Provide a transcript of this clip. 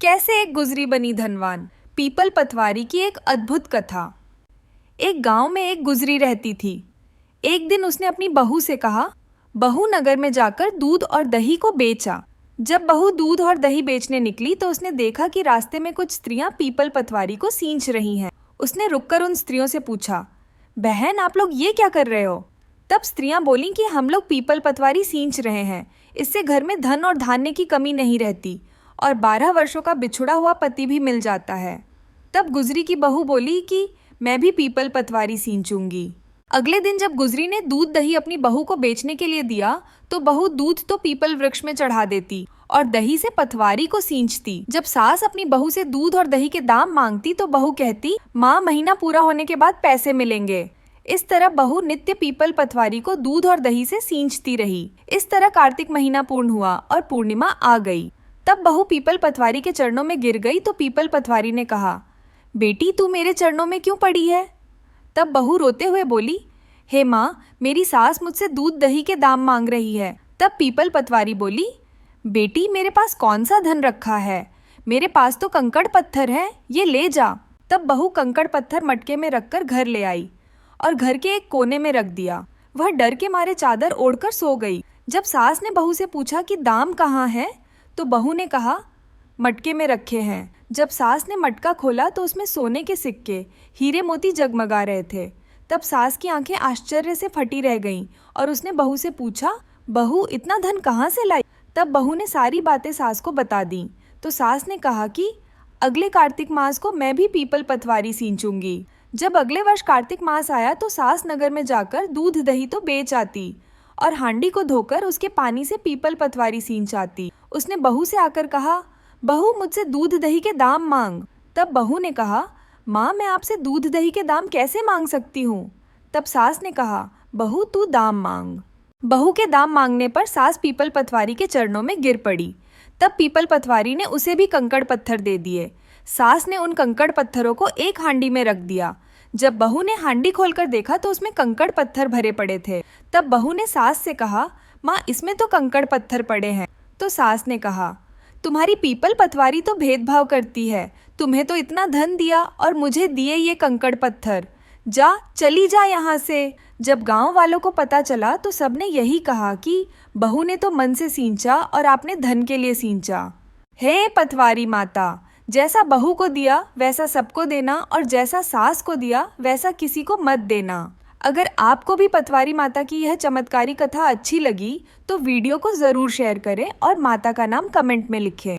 कैसे एक गुजरी बनी धनवान। पीपल पतवारी की एक अद्भुत कथा। एक गांव में एक गुजरी रहती थी। एक दिन उसने अपनी बहू से कहा, बहू नगर में जाकर दूध और दही को बेचा। जब बहू दूध और दही बेचने निकली तो उसने देखा कि रास्ते में कुछ स्त्रियां पीपल पतवारी को सींच रही हैं। उसने रुककर उन स्त्रियों से पूछा, बहन आप लोग ये क्या कर रहे हो? तब स्त्रियां बोलीं कि हम लोग पीपल पतवारी सींच रहे हैं, इससे घर में धन और धान्य की कमी नहीं रहती और 12 वर्षों का बिछुड़ा हुआ पति भी मिल जाता है। तब गुजरी की बहू बोली कि मैं भी पीपल पतवारी सींचूंगी। अगले दिन जब गुजरी ने दूध दही अपनी बहू को बेचने के लिए दिया तो बहू दूध तो पीपल वृक्ष में चढ़ा देती और दही से पतवारी को सींचती। जब सास अपनी बहू से दूध और दही के दाम मांगती तो बहू कहती, माँ महीना पूरा होने के बाद पैसे मिलेंगे। इस तरह बहू नित्य पीपल पतवारी को दूध और दही से सींचती रही। इस तरह कार्तिक महीना पूर्ण हुआ और पूर्णिमा आ गई। तब बहू पीपल पतवारी के चरणों में गिर गई तो पीपल पतवारी ने कहा, बेटी तू मेरे चरणों में क्यों पड़ी है? तब बहू रोते हुए बोली, हे माँ, मेरी सास मुझसे दूध दही के दाम मांग रही है। तब पीपल पतवारी बोली, बेटी मेरे पास कौन सा धन रखा है? मेरे पास तो कंकड़ पत्थर है, ये ले जा। तब बहू कंकड़ पत्थर मटके में रखकर घर ले आई और घर के एक कोने में रख दिया। वह डर के मारे चादर ओढ़कर सो गई। जब सास ने बहू से पूछा कि दाम कहाँ है तो बहू ने कहा, मटके में रखे हैं। जब सास ने मटका खोला तो उसमें सोने के सिक्के, हीरे मोती जगमगा रहे थे। तब सास की आंखें आश्चर्य से फटी रह गईं और उसने बहू से पूछा, बहू इतना धन कहाँ से लाई? तब बहू ने सारी बातें सास को बता दी तो सास ने कहा कि अगले कार्तिक मास को मैं भी पीपल पतवारी सींचूंगी। जब अगले वर्ष कार्तिक मास आया तो सास नगर में जाकर दूध दही तो बेच आती और हांडी को धोकर उसके पानी से पीपल पतवारी सींच आती। उसने बहू से आकर कहा, बहू मुझसे दूध दही के दाम मांग। तब बहू ने कहा, माँ मैं आपसे दूध दही के दाम कैसे मांग सकती हूँ? तब सास ने कहा, बहू तू दाम मांग। बहू के दाम मांगने पर सास पीपल पतवारी के चरणों में गिर पड़ी। तब पीपल पतवारी ने उसे भी कंकड़ पत्थर दे दिए। सास ने उन कंकड़ पत्थरों को एक हांडी में रख दिया। जब बहू ने हांडी खोलकर देखा तो उसमें कंकड़ पत्थर भरे पड़े थे। तब बहू ने सास से कहा, माँ इसमें तो कंकड़ पत्थर पड़े हैं। तो सास ने कहा, तुम्हारी पीपल पतवारी तो भेदभाव करती है। तुम्हें तो इतना धन दिया और मुझे दिए ये कंकड़ पत्थर। जा चली जा यहाँ से। जब गांव वालों को पता चला तो सबने यही कहा कि बहू ने तो मन से सींचा और आपने धन के लिए सींचा। हे पतवारी माता, जैसा बहू को दिया वैसा सबको देना और जैसा सास को दिया वैसा किसी को मत देना। अगर आपको भी पतवारी माता की यह चमत्कारी कथा अच्छी लगी तो वीडियो को ज़रूर शेयर करें और माता का नाम कमेंट में लिखें।